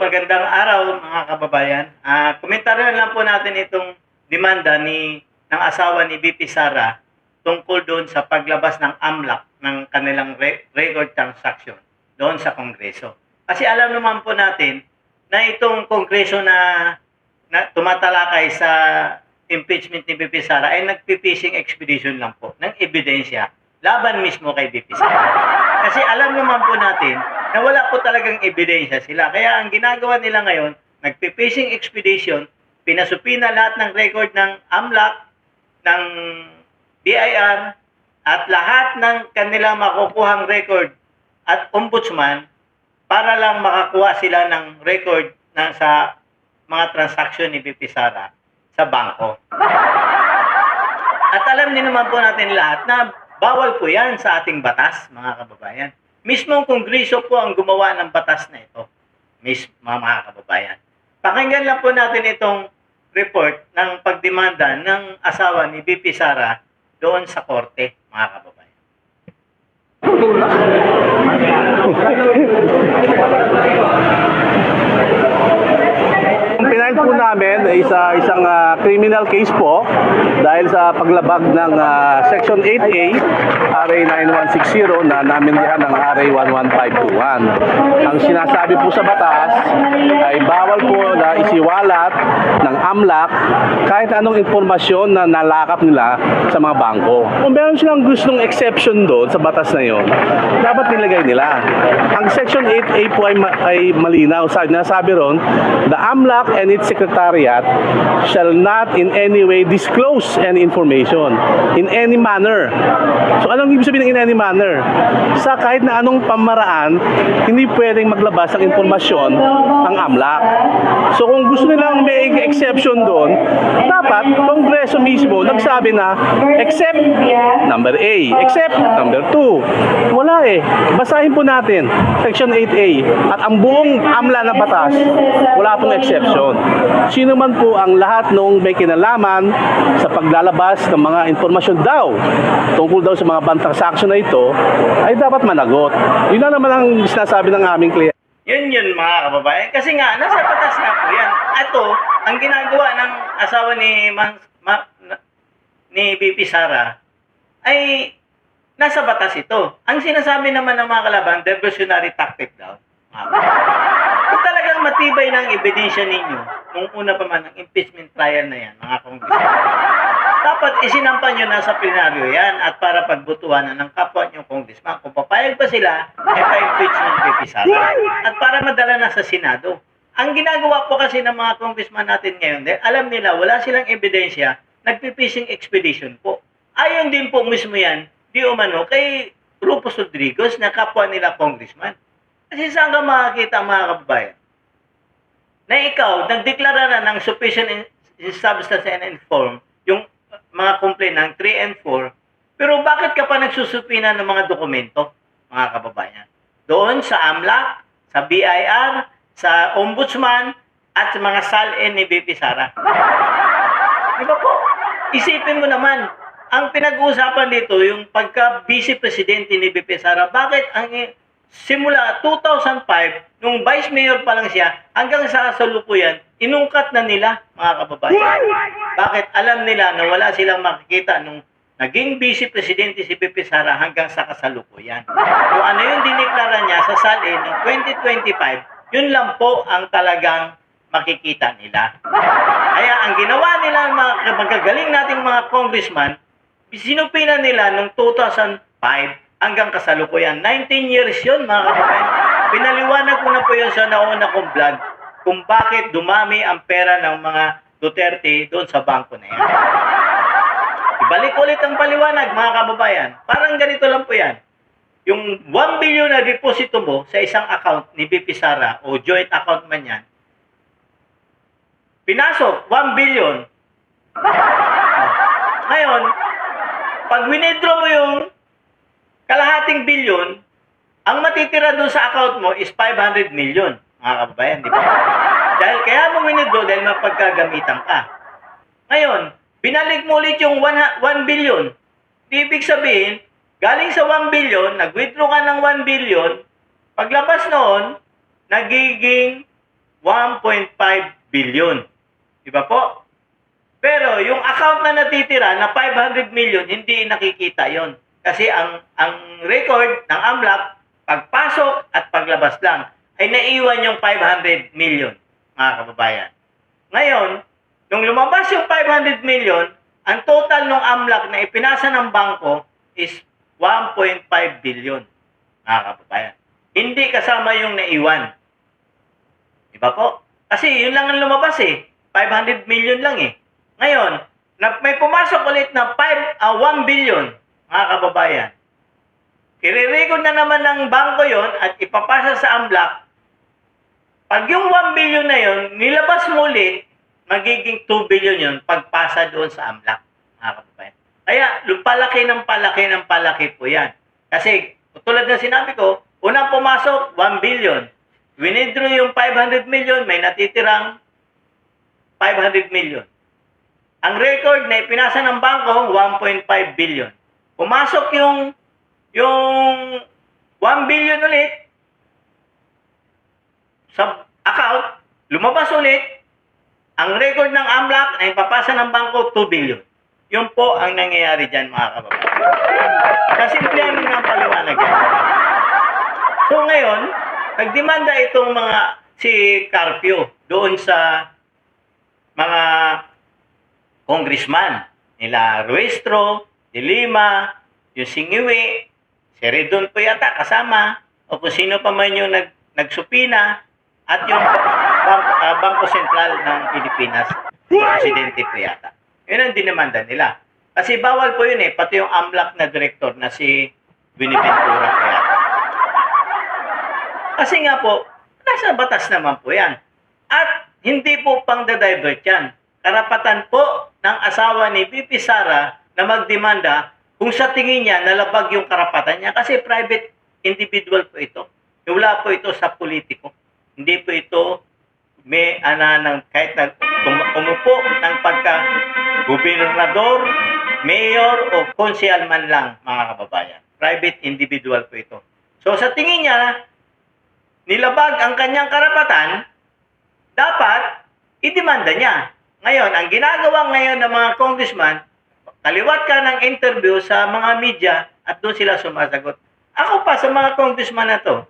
magandang araw mga kababayan. Komentaryo lang po natin itong demanda ng asawa ni VP Sara tungkol doon sa paglabas ng AMLAC ng kanilang record transaction doon sa Kongreso. Kasi alam naman po natin na itong Kongreso na tumatalakay sa impeachment ni VP Sara ay nagpipishing expedition lang po ng ebidensya laban mismo kay VP Sara. Kasi alam naman po natin na wala po talagang ebidensya sila. Kaya ang ginagawa nila ngayon, nagpipishing expedition, pinasupina lahat ng record ng AMLAC, ng BIR, at lahat ng kanilang makukuhang record at ombudsman para lang makakuha sila ng record sa mga transaksyon ni VP Sara sa bangko. At alam din naman po natin lahat na bawal po yan sa ating batas, mga kababayan. Mismong Kongreso po ang gumawa ng batas na ito, mga kababayan. Pakinggan lang po natin itong report ng pagdemanda ng asawa ni VP Sara doon sa korte, mga kababayan. Pinail po namin is isang criminal case po dahil sa paglabag ng Section 8A RA 9160 na namindihan ng RA 11521. Ang sinasabi po sa batas ay bawal po na isiwalat ng AMLAC kahit anong informasyon na nalakap nila sa mga bangko. Kung meron silang gustong exception doon sa batas na yon, dapat nilagay nila. Ang Section 8A po ay malinaw. Nasabi ron, the AMLAC and its secretariat shall not in any way disclose any information in any manner. So anong ibig sabihin ng in any manner? Sa kahit na anong pamaraan, hindi pwedeng maglabas ng informasyon ang AMLAC. So kung gusto nilang may exception doon, dapat Kongreso mismo nagsabi na except number A, except number 2. Wala eh. Basahin po natin Section 8A at ang buong AMLA na batas, wala pong exception. Sino man po ang lahat nung may kinalaman sa paglalabas ng mga informasyon daw tungkol daw sa mga transaction na ito ay dapat managot. Yun na naman ang sinasabi ng aming kliyente. Yun mga kababayan. Kasi nga, nasa batas nga po yan. Ito, ang ginagawa ng asawa ni VP Sara ay nasa batas ito. Ang sinasabi naman ng mga kalaban, diversionary tactic daw. Kung talagang matibay ng ebidensya ninyo, nung una pa man ang impeachment trial na yan, mga congressman, dapat isinampan nyo na sa plenaryo yan at para pagbutuhan na ng kapwa nyo congressman. Kung papayag pa sila, pa-impeach ng VP Sara at para madala na sa Senado. Ang ginagawa po kasi ng mga congressman natin ngayon, alam nila, wala silang ebidensya, nagpipishing expedition po. Ayon din po mismo yan, di umano, kay Rufus Rodriguez na kapwa nila congressman. Kasi saan ka makakita mga kababayan? Na ikaw, nagdeklara na ng sufficient in substance and in form, yung mga complaint ng 3 and 4, pero bakit ka pa nagsusupina ng mga dokumento, mga kababayan? Doon sa AMLAC, sa BIR, sa Ombudsman, at sa mga SALN ni VP Sara. Di ba po? Isipin mo naman, ang pinag-uusapan dito, yung pagka-vice presidente ni VP Sara, bakit ang simula 2005, nung vice mayor pa lang siya, hanggang sa kasalukuyan, inungkat na nila, mga kababayan. Bakit? Alam nila na wala silang makikita nung naging vice presidente si VP Sara hanggang sa kasalukuyan. Kung ano yung dineklara niya sa SALN noong 2025, yun lang po ang talagang makikita nila. Kaya ang ginawa nila mga magagaling nating mga congressman, sinupina nila noong 2005 hanggang kasalukuyan. 19 years yun, mga kababayan. Pinaliwanag ko na po yun sa nauna kong vlog kung bakit dumami ang pera ng mga Duterte doon sa bangko na yan. Ibalik ulit ang paliwanag, mga kababayan. Parang ganito lang po yan. Yung 1 billion na deposito mo sa isang account ni VP Sara o joint account man yan, pinasok, 1 billion. Ngayon, pag winidraw mo yung kalahating bilyon, ang matitira doon sa account mo is 500 million, mga kababayan, di ba? Dahil kaya mo winidraw dahil mapagkagamitan ka. Ngayon, binalik mo ulit yung 1 billion. Ibig sabihin, galing sa 1 billion, nag-withdraw ka ng 1 billion, paglabas noon, nagiging 1.5 billion. Di ba po? Pero yung account na natitira na 500 million, hindi nakikita yon. Kasi ang record ng AMLAC, pagpasok at paglabas lang, ay naiwan yung 500 million, mga kababayan. Ngayon, nung lumabas yung 500 million, ang total ng AMLAC na ipinasa ng bangko is 1.5 billion, mga kababayan. Hindi kasama yung naiwan. Diba po? Kasi yun lang ang lumabas 500 million lang Ngayon, may pumasok ulit na 1 billion, mga kababayan. I-record na naman ng bangko yon at ipapasa sa AMLAC. Pag yung 1 billion na yon, nilabas mo ulit, magiging 2 billion yon pagpasa doon sa AMLAC, mga kababayan. Kaya, palaki po yan. Kasi, tulad ng sinabi ko, unang pumasok, 1 billion. Winidro yung 500 million, may natitirang 500 million. Ang record na ipinasa ng bangko, 1.5 billion. Pumasok yung 1 billion ulit sa account, lumabas ulit, ang record ng AMLAC na ipapasa ng bangko, 2 billion. Yun po ang nangyayari dyan, mga kababayan. Kasi yan ang paliwanag yan. So ngayon, nagdemanda itong si Carpio doon sa mga congressman nila Ruestro, De Lima, yung Singiwi, si Redon po yata kasama, o kung sino pa man yung nagsupina, at yung Bangko Sentral ng Pilipinas, presidente po yata. Yun ang dinemanda nila. Kasi bawal po yun pati yung AMLAC na director na si Biniventura po yata. Kasi nga po, nasa batas naman po yan. At hindi po pang divert yan. Karapatan po ng asawa ni VP Sara na magdemanda kung sa tingin niya nalabag yung karapatan niya. Kasi private individual po ito. Wala po ito sa politiko. Hindi po ito kahit na umupo ng pagka-gobernador, mayor o konsehal man lang, mga kababayan. Private individual po ito. So sa tingin niya, nilabag ang kanyang karapatan, dapat idemanda niya. Ngayon, ang ginagawa ngayon ng mga congressman, kaliwat ka ng interview sa mga media at doon sila sumasagot. Ako pa sa mga congressman na to,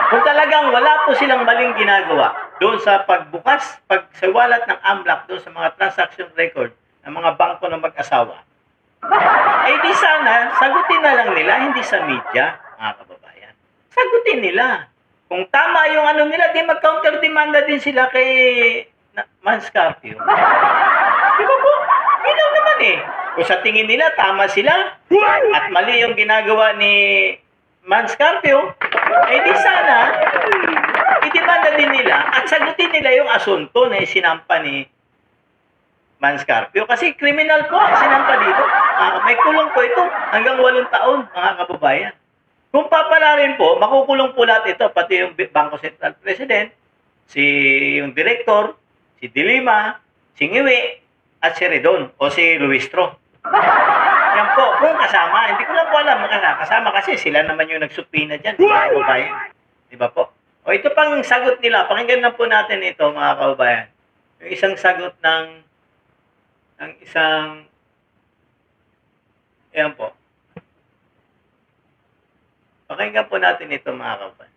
kung talagang wala po silang maling ginagawa doon sa pagsawalat ng AMLAC doon sa mga transaction record ng mga bangko ng mag-asawa, ay di sana, sagutin na lang nila, hindi sa media, mga kababayan. Sagutin nila. Kung tama yung nila, di mag-counter-demanda din sila kay Mans Carpio. Di ba po? Yun lang naman Kung sa tingin nila, tama sila, at mali yung ginagawa ni Mans Carpio, ay di sana, idemanda din nila at sagutin nila yung asunto na isinampa ni Mans Carpio. Kasi criminal po ang sinampa dito. May kulong po ito hanggang 8 taon, mga kababayan. Kung papalarin po, makukulong po lahat ito, pati yung Bangko Sentral President, yung Director, si De Lima, si Ngiwi, at si Redon, o si Luistro. Yan po, kung kasama, hindi ko lang po alam, kasama kasi sila naman yung nagsupina dyan, mga kababayan. Diba po? O ito pang sagot nila, pakinggan na po natin ito, mga kababayan. Yung isang sagot ng isang, yan po. Pakinggan po natin ito, mga kababayan.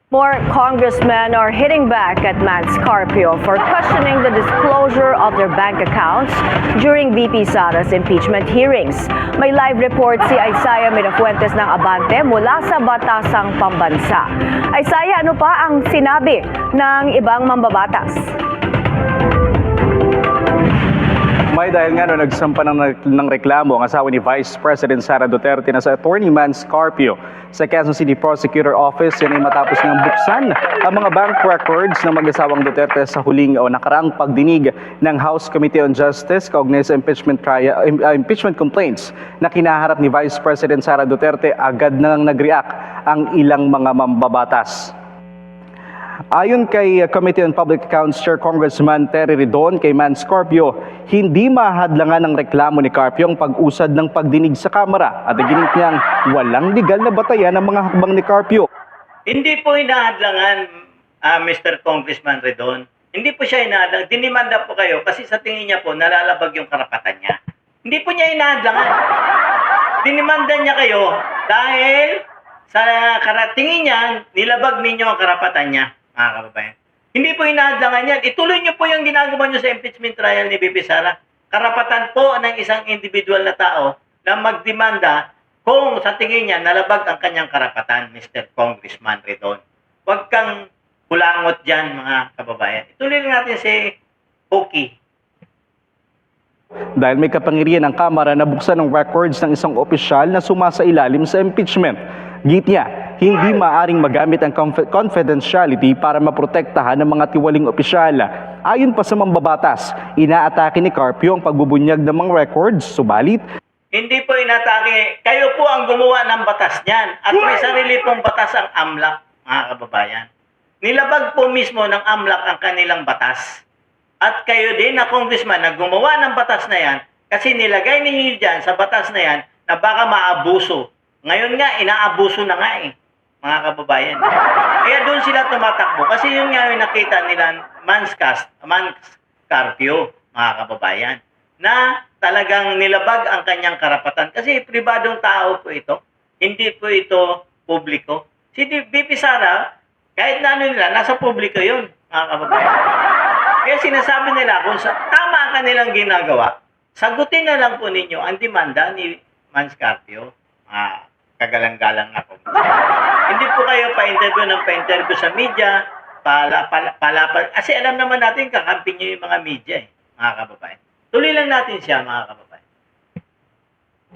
More congressmen are hitting back at Mans Carpio for questioning the disclosure of their bank accounts during VP Sara's impeachment hearings. May live report si Isaiah Mirafuentes ng Abante mula sa Batasang Pambansa. Isaiah, ano pa ang sinabi ng ibang mambabatas? May dahil nga nagsampa ng reklamo ang asawa ni Vice President Sara Duterte na sa Attorney Mans Carpio sa Quezon City Prosecutor Office. Yan ay matapos ngang buksan ang mga bank records ng mag-asawang Duterte sa huling o nakaraang pagdinig ng House Committee on Justice kaugnay sa impeachment complaints na kinaharap ni Vice President Sara Duterte. Agad nang nag-react ang ilang mga mambabatas. Ayon kay Committee on Public Accounts Chair Congressman Terry Redon, kay Mans Carpio, hindi mahadlangan ng reklamo ni Carpio ang pag-usad ng pagdinig sa Kamara at iginit niyang walang legal na batayan ang mga hakbang ni Carpio. Hindi po hinahadlangan, Mr. Congressman Redon. Hindi po siya hinahadlang. Dinimanda po kayo kasi sa tingin niya po nalalabag yung karapatan niya. Hindi po niya hinahadlangan. Dinimanda niya kayo dahil sa tingin niya, nilabag ninyo ang karapatan niya, mga kababayan. Hindi po hinahadlangan yan. Ituloy niyo po yung ginagawa niyo sa impeachment trial ni BP Sara. Karapatan po ng isang individual na tao na magdemanda kung sa tingin niya nalabag ang kanyang karapatan, Mr. Congressman Redon. Huwag kang kulangot dyan, mga kababayan. Ituloy natin si Oki. Dahil may kapangyarihan ang Kamara na buksan ng records ng isang opisyal na sumasailalim sa impeachment. Git niya, hindi maaring magamit ang confidentiality para maprotektahan ng mga tiwaling opisyal. Ayon pa sa mambabatas, inaatake ni Carpio ang pagbubunyag ng mga records, subalit Hindi po inatake. Kayo po ang gumawa ng batas niyan. At may sarili pong batas ang AMLAC, mga kababayan. Nilabag po mismo ng AMLAC ang kanilang batas. At kayo din na congressman na gumawa ng batas na yan kasi nilagay ninyo dyan sa batas na yan na baka maabuso. Ngayon nga, inaabuso na nga eh, mga kababayan. Kaya doon sila tumatakbo kasi yun nga yung nakita nila Mans Carpio, mga kababayan, na talagang nilabag ang kanyang karapatan. Kasi pribadong tao po ito, hindi po ito publiko. Si BP Sara, kahit na ano nila, nasa publiko yun, mga kababayan. Kaya sinasabi nila kung tama ang kanilang ginagawa, sagutin na lang po ninyo ang demanda ni Mans Carpio. Kagalang-galang ako. Hindi po kayo pa-interview sa media, kasi alam naman natin kakampi nyo yung mga media mga kababayan. Tuloy lang natin siya, mga kababayan.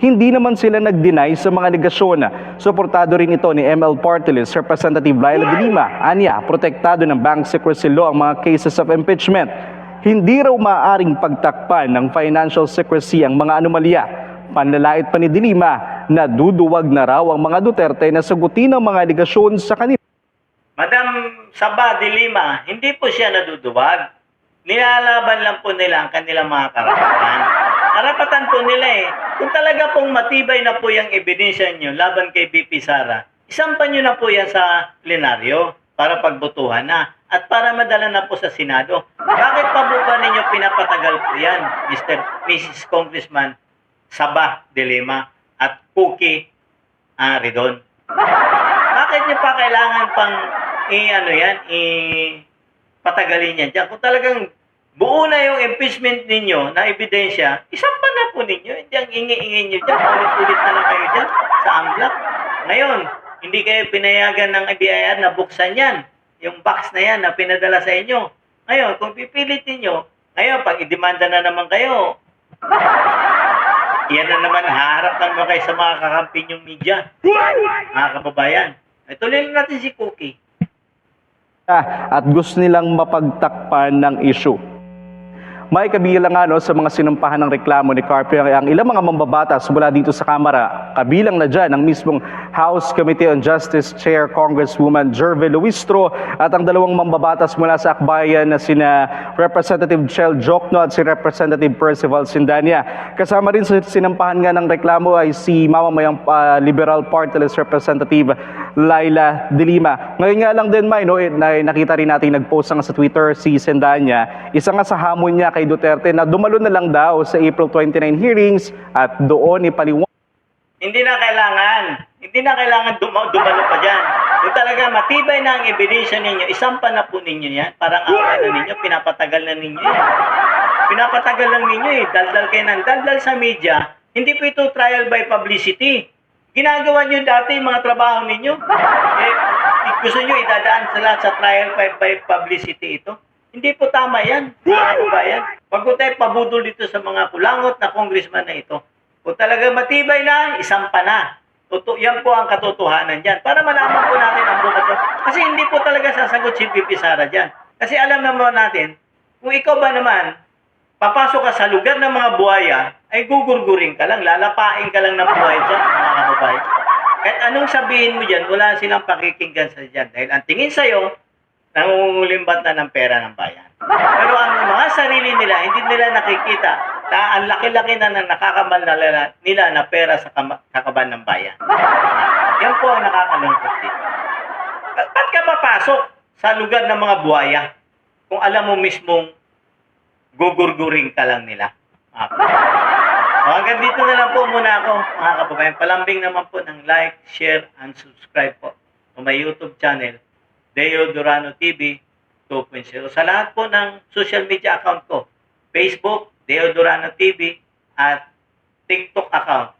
hindi naman sila nag-deny sa mga negasyon. Suportado rin ito ni ML Party List Representative Laila de Lima. Anya, protektado ng Bank Secrecy Law ang mga cases of impeachment. Hindi raw maaaring pagtakpan ng financial secrecy ang mga anomalya. Panlalait pa ni de Lima na duduwag na raw ang mga Duterte na sagutin ang mga negasyon sa kanila. Madam Saba de Lima, hindi po siya naduduwag. Nilalaban lang po nila ang kanilang mga karapatan. Karapatan po nila eh. Kung talaga pong matibay na po yung ebidensya nyo laban kay BP Sara, isampan nyo na po yan sa plenaryo para pagbotohan na at para madala na po sa Senado. Bakit pa po ba ninyo pinapatagal po yan, Mrs. Congressman Saba de Lima at Cookie Redon? Bakit nyo pa kailangan pang patagalin yan dyan? Kung talagang buo na yung impeachment ninyo na ebidensya, isampan na po ninyo. Hindi ang ingi-ingin nyo dyan. Ulit-ulit na lang kayo dyan sa AMLAC. Ngayon, hindi kayo pinayagan ng BIR na buksan yan. Yung box na yan na pinadala sa inyo. Ngayon, kung pipilit ninyo, ngayon, pag idemanda na naman kayo, yan na naman, haharap naman kayo sa mga kakampi nyong media. Mga kababayan. Tuloy lang natin si Cookie. At gusto nilang mapagtakpan ng issue. May kabilang sa mga sinumpahan ng reklamo ni Carpio ang ilang mga mambabatas mula dito sa Kamara. Kabilang na dyan ang mismong House Committee on Justice Chair Congresswoman Jerve Luistro at ang dalawang mambabatas mula sa Akbayan na sina Representative Chel Jokno at si Representative Percival Sindania. Kasama rin sa sinampahan nga ng reklamo ay si mamamayang Liberal Party List Representative Laila de Lima. Ngayon nga lang din, nakita rin natin nag-post nga sa Twitter si Sindania. Isa nga sa hamon niya kay Duterte na dumalo na lang daw sa April 29 hearings at doon ipaliwanag. Hindi na kailangan dumalo pa dyan. Kung talaga matibay na ang ebidensya ninyo, isampan na po ninyo yan. Parang away na ninyo, pinapatagal na ninyo yan. Pinapatagal lang ninyo daldal kayo ng daldal sa media. Hindi po ito trial by publicity. Ginagawa nyo dati yung mga trabaho ninyo. Gusto nyo idadaan sa lahat sa trial by publicity ito. Hindi po tama yan, mga kababayan. Huwag ko tayo pabudol dito sa mga kulangot na congressman na ito. Kung talaga matibay na, isampa na. Yan po ang katotohanan dyan. Para malaman po natin ang bukat. Kasi hindi po talaga sasagot si BP Sara dyan. Kasi alam naman natin, kung ikaw ba naman, papasok ka sa lugar ng mga buhaya, ay gugurgurin ka lang, lalapain ka lang ng buhay dyan, mga kababayan. Kahit anong sabihin mo dyan, wala silang pakikinggan sa dyan. Dahil ang tingin sa'yo, nangungulimbat na ng pera ng bayan. Pero ang mga sarili nila, hindi nila nakikita na ang laki-laki na nakakamal na nila na pera sa kaban ng bayan. Yan po ang nakakalungkot dito. Ba't ka papasok sa lugar ng mga buhaya kung alam mo mismong gugurguring ka lang nila? Hanggang dito na lang po muna ako, mga kababayan. Palambing naman po ng like, share, and subscribe po sa my YouTube channel, Deo Durano TV 2.0. Sa lahat po ng social media account ko, Facebook, Deo Durano TV, at TikTok account,